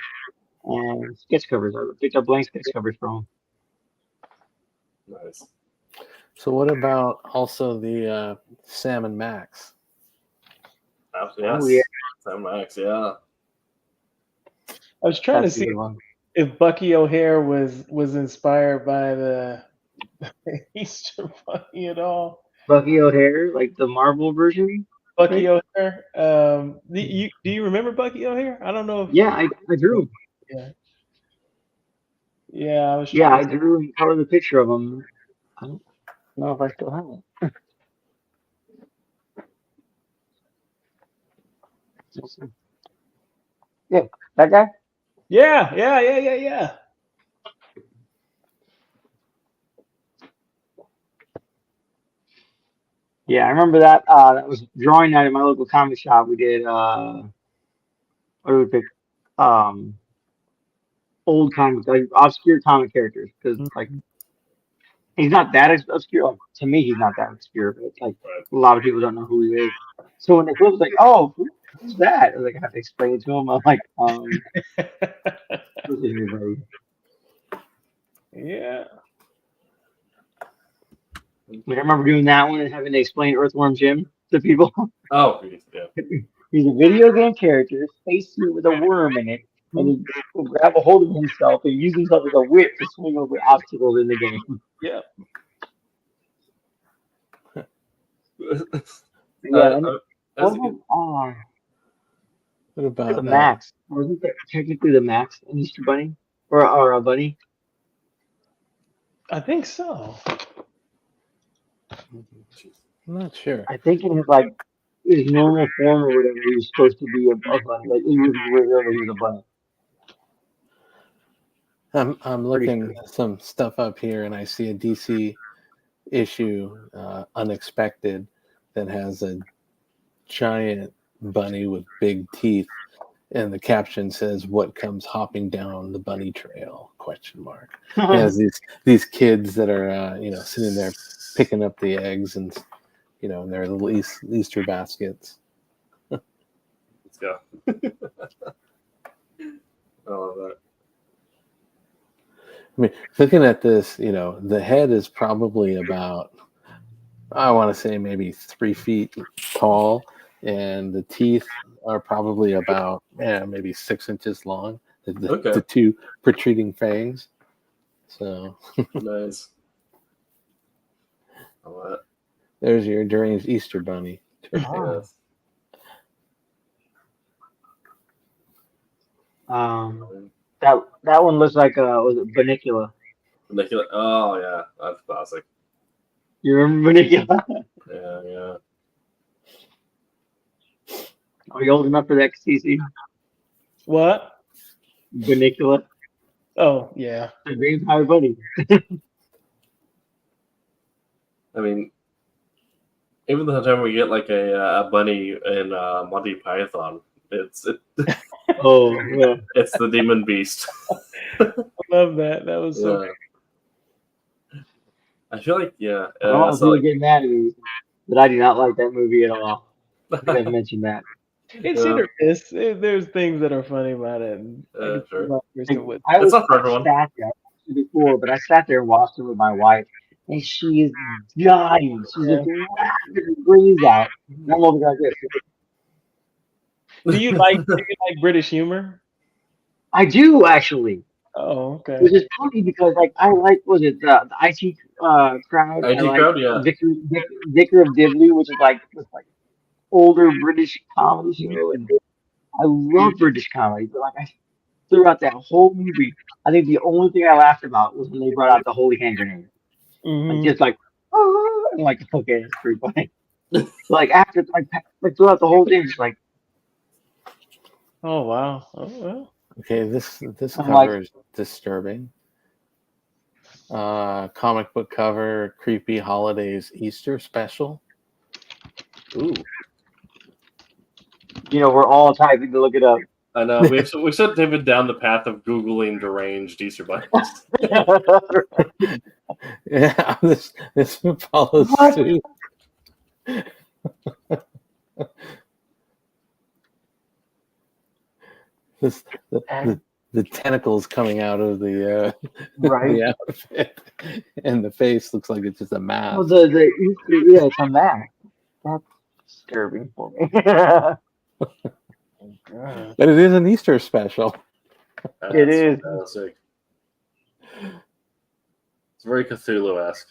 and sketch covers. I picked up blank sketch covers from them. Nice. So what about also the Sam and Max? Yes. Oh, yeah. Sam and Max, yeah. I was trying to see if Bucky O'Hare was inspired by the Easter Bunny at all. Bucky O'Hare, like the Marvel version, Bucky right? O'Hare. Do you remember Bucky O'Hare? I don't know if Yeah, I drew. yeah. Yeah, I was Yeah, trying I to drew and colored a picture of him. I don't know if I still have it. Let's see. Yeah, that guy. Yeah. Yeah, I remember that. That was drawing night at my local comic shop. We did. What did we pick? Um, old comics, like obscure comic characters, because like he's not that obscure. Like, to me, he's not that obscure, but like Right. a lot of people don't know who he is. So when they was like, "Oh, who's that?" I was like, I have to explain it to him. I'm like, this is everybody. Yeah. Like, I remember doing that one and having to explain Earthworm Jim to people. Oh, yeah. He's a video game character, spacesuit with a worm in it, and he will grab a hold of himself and use himself as a whip to swing over obstacles in the game. Yeah. Yeah, and As wasn't What the about Max? Wasn't that technically the Max an Easter Bunny or a bunny? I think so. I'm not sure. I think in his normal form or whatever, he was supposed to be a bunny. Like it was real that he was a bunny. I'm Pretty looking sure. some stuff up here, and I see a DC issue, Unexpected, that has a giant bunny with big teeth, and the caption says, "What comes hopping down the bunny trail?" Question mark. It has these kids that are sitting there picking up the eggs and in their little Easter baskets. Let's go. I love that. I mean, looking at this, the head is probably about, I want to say maybe 3 feet tall, and the teeth are probably about maybe 6 inches long. Okay. The two protruding fangs. So Nice. I love it. there's your deranged Easter bunny. Yes. That one looks like was it Bunnicula? Oh yeah, that's classic. You remember Bunnicula? Yeah. Are you old enough for that, CC? What? Bunnicula, Oh, yeah. the vampire bunny. I mean, even the time we get like a bunny in Monty Python, it's Oh yeah. it's the demon beast. I love that. That was so Yeah. I feel like I don't want so people like get mad at me, but I do not like that movie at all. I think I've mentioned that. It's hit or miss. There's things that are funny about it. And I can see sure. why Kristen would. I It's not for everyone. sat there I watched it before, but I sat there and watched it with my wife, and she is dying. She's Yeah. just laughing her brains out. And I'm over there like this. Do you like British humor? I do actually, Oh, okay. which is funny because like I like was it the IT crowd? I IT like crowd, yeah. Vicar of Dibley, which is like this like older British comedy show, and I love British comedy. But like I throughout that whole movie, I think the only thing I laughed about was when they brought out the holy hand grenade. Like just like, oh, I'm like, okay, that's pretty funny. Like after like throughout the whole thing, just like Oh, wow. Oh, well. Okay, this I'm cover like, is disturbing. Comic book cover, creepy holidays Easter special. Ooh. we're all typing to look it up. I know we sent David down the path of googling deranged Easter bunnies. Yeah, this follows What? suit. The tentacles coming out of the Right. the outfit, and the face looks like it's just a mask. Well, yeah, it's a mask. That's disturbing for me. God. But it is an Easter special. It That's is. fantastic. It's very Cthulhu-esque.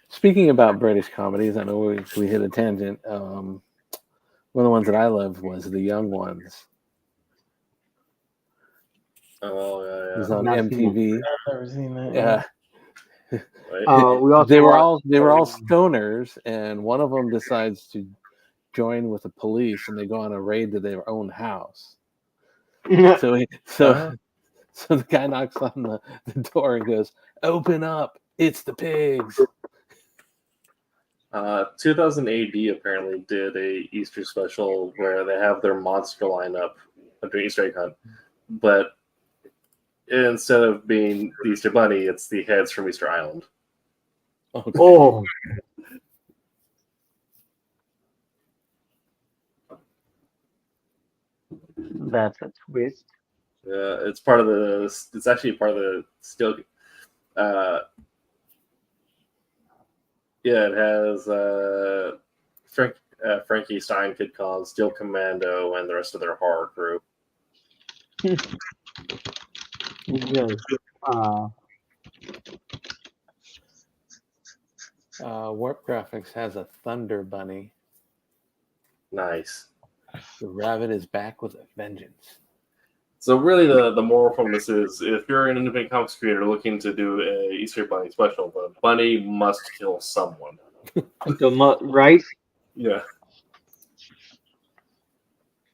Speaking about British comedies, I know we hit a tangent. One of the ones that I loved was The Young Ones. Oh It was yeah, on Not seen it. MTV. I've never seen that. Yeah. yeah. Right? We also they were all watched, stoners, and one of them decides to join with the police, and they go on a raid to their own house. So so the guy knocks on the door and goes, "Open up! It's the pigs." 2000 AD apparently did a Easter special where they have their monster lineup during Easter egg hunt, but instead of being the Easter Bunny, it's the heads from Easter Island. Okay. oh, that's a twist. It's part of the. It's actually part of the still. Yeah, it has Frankie Stein, Kid Con, Steel Commando, and the rest of their horror crew. Yes. Warp Graphics has a Thunder Bunny. Nice. The rabbit is back with a vengeance. So really, the moral from this is, if you're an independent comics creator looking to do a Easter Bunny special, the bunny must kill someone. Right? Yeah,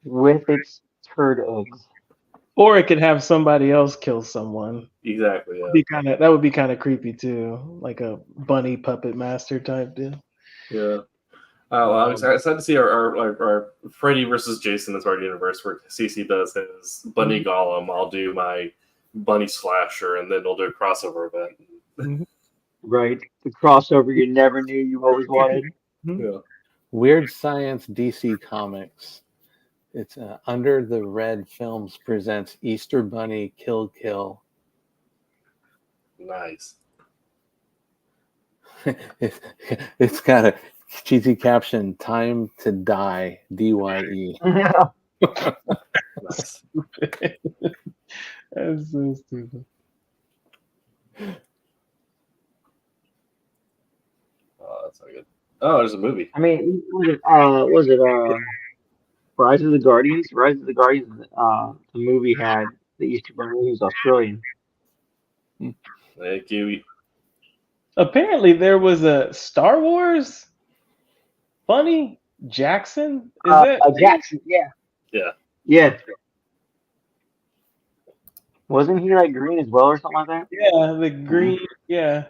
With its turd eggs. Or it could have somebody else kill someone. exactly. Yeah. That would be kind of creepy too, like a bunny puppet master type deal. Yeah. Well, I'm excited to see our Freddy versus Jason as our universe, where CC does his bunny golem. I'll do my bunny slasher, and then we'll do a crossover event. Right? The crossover you never knew you always wanted. Yeah. Weird Science DC Comics. It's Under the Red Films presents Easter Bunny Kill Kill. Nice. It's got a cheesy caption: "Time to Die." DYE. Nice. That's so stupid. Oh, that's not good. Oh, there's a movie. I mean, was it Rise of the Guardians? Rise of the Guardians, the movie had the Easter Bunny. He was Australian. Thank you. Apparently, there was a Star Wars bunny Jackson. Is that Jackson? Yeah. Yeah. Yeah. Wasn't he like green as well or something like that? Yeah, the green. Yeah.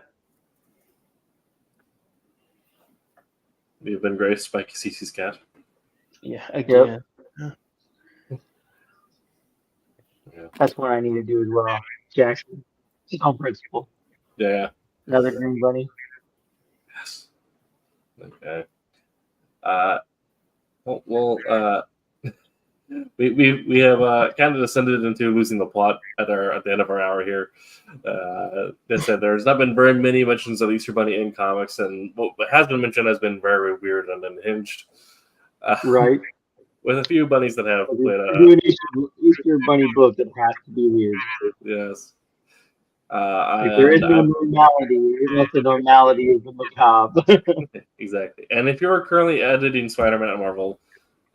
You've been graced by CC's cat. Yeah. Again. That's what I need to do as well. Jackson. Just on principle. Yeah. Another green bunny. Yes. Okay. We have kind of descended into losing the plot at the end of our hour here. That said, there's not been very many mentions of Easter Bunny in comics, and what has been mentioned has been very weird and unhinged. Right. With a few bunnies that have played Do an Easter Bunny book that has to be weird. yes. If there is no normality, unless the normality is the macabre. Exactly. And if you're currently editing Spider-Man at Marvel,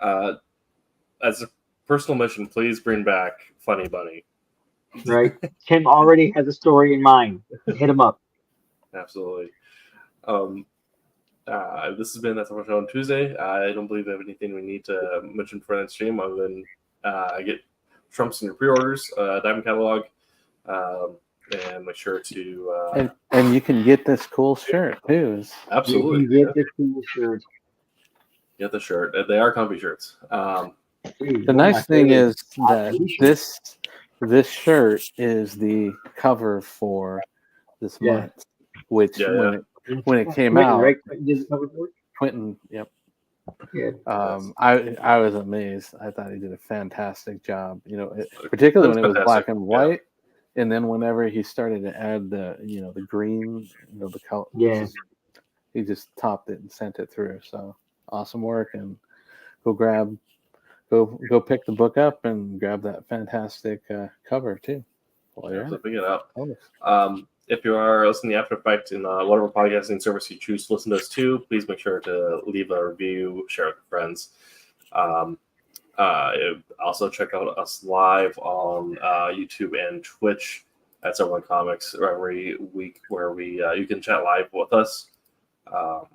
as a personal mission, please bring back Funny Bunny. Right? Tim already has a story in mind. Hit him up. Absolutely. This has been That's Our Show on Tuesday. I don't believe we have anything we need to mention for that stream other than get Trumps in your pre-orders, Diamond Catalog, and make sure to... and you can get this cool shirt, too. Absolutely. You get the cool shirt. Get the shirt. They are comfy shirts. The nice thing is that this shirt is the cover for this month, which when it came out, right? Did the cover for it? Quentin, yep. Yeah. I was amazed. I thought he did a fantastic job. Particularly when it was black and white, and then whenever he started to add the the green, the color, he just topped it and sent it through. So awesome work, and go grab go pick the book up and grab that fantastic cover too. While you're So at pick it up. it. If you are listening to After Effect in whatever podcasting service you choose to listen to us to, please make sure to leave a review, share it with friends. Also check out us live on YouTube and Twitch at Silverline Comics every week, where we you can chat live with us, and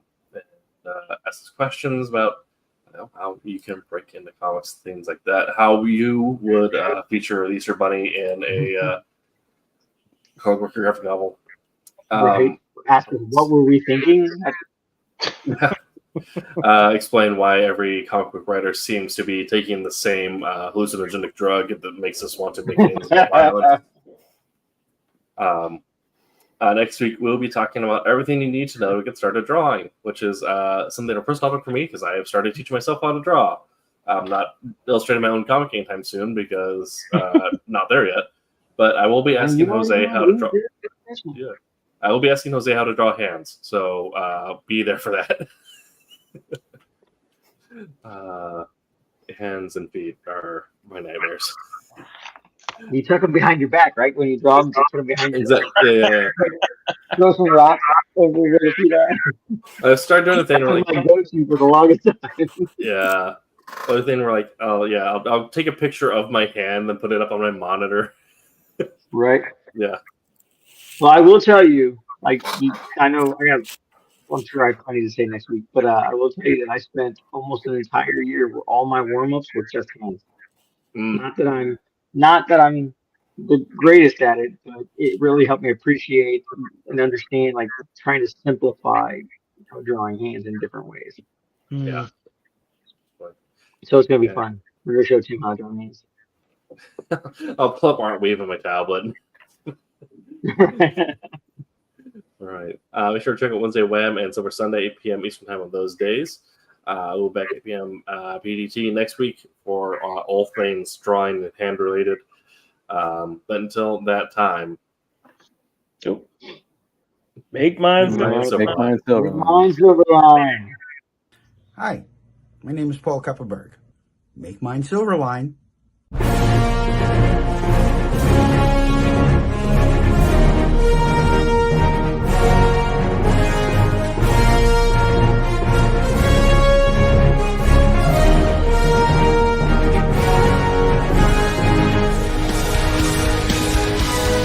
ask us questions about how you can break into comics, things like that. How you would feature the Easter Bunny in a comic book or graphic novel. Right. Ask us what were we thinking? Explain why every comic book writer seems to be taking the same hallucinogenic drug that makes us want to make things violent. Next week, we'll be talking about everything you need to know to get started drawing, which is something a personal topic for me because I have started teaching myself how to draw. I'm not illustrating my own comic anytime soon because not there yet. But I will be asking Jose how to draw. Yeah, I will be asking Jose how to draw hands. So be there for that. Hands and feet are my nightmares. You tuck them behind your back, right? When you draw them, just put them behind your back. Exactly. Yeah. Throw some rocks over where the feet are. I started doing the thing where That's my go-to for the longest time. yeah. Other thing where like, oh yeah, I'll take a picture of my hand and put it up on my monitor. Right. Yeah. Well, I will tell you, I know I'm sure I have plenty to say next week, but I will tell you that I spent almost an entire year where all my warm-ups were just hands. Not that I'm the greatest at it, but it really helped me appreciate and understand, like trying to simplify drawing hands in different ways. Yeah. So it's gonna be fun. We're gonna show Tim how to draw hands. I'll pull up Art Wave on my tablet. All right. Be sure to check out Wednesday Wham and Silver Sunday, 8 p.m. Eastern Time on those days. We'll be back at 8 p.m. PDT next week for all things drawing and hand related. But until that time, make mine Silverline. Hi, my name is Paul Kupperberg. Make mine Silverline.